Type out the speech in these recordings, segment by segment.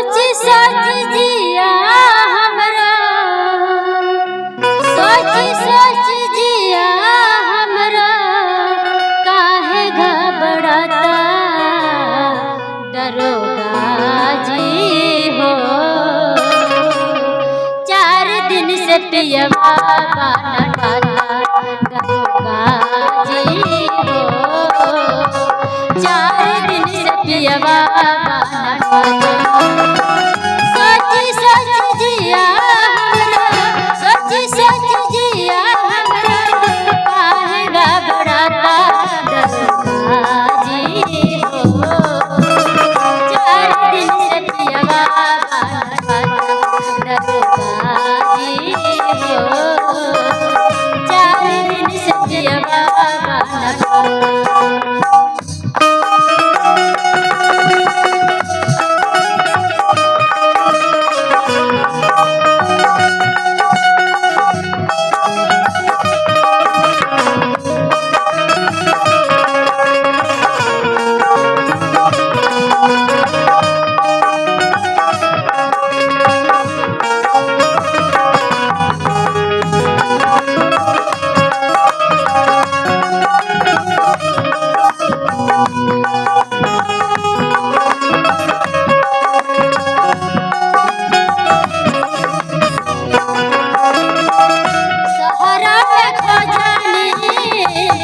सोच सोच जिया हमरा, सोच सोच जिया हमरा, काहे घबराता दरोगा जी हो। 4 दिन से पियवा बाना खाता दरोगा जी हो। 4 दिन से पियवा बाना खाता। सोच सोच जिया हमरा, सोच सोच जिया हमरा, काहे घबराता दरोगा जी हो। 4 दिन से पियवा बाना खाता दरोगा जी हो। 4 दिन से पियवा बाना खाता।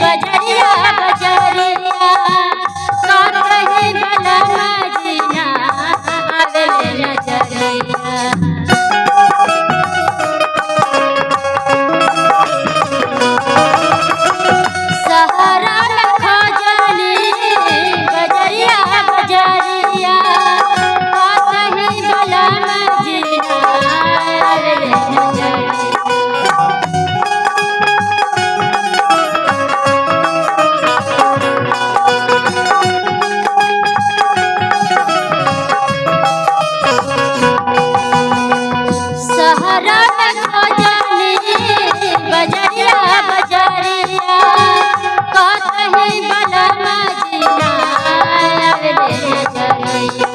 बजरिया बजरिया काहे बलमा जीना आवे नजरिया। सहारा रखा जानी बजरिया बजरिया काहे बलमा जीना आवे नजरिया। सहारा रखा जानी बजरिया बजरिया काहे बलमा जीना आवे नजरिया।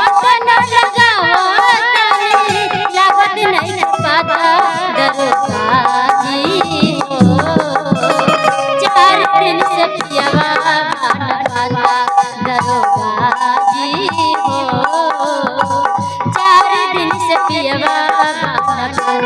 कतना लगावतनी लागत नहीं पता दरोगा जी हो। 4 दिन से पियवा बाना खाता दरोगा जी हो। 4 दिन से पियवा बाना खाता।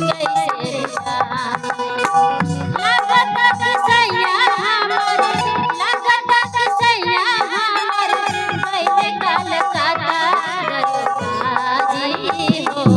कैसे लागत कसैया हमर लागत कसैया हमर कैले कलकत्ता दरोगा जी हो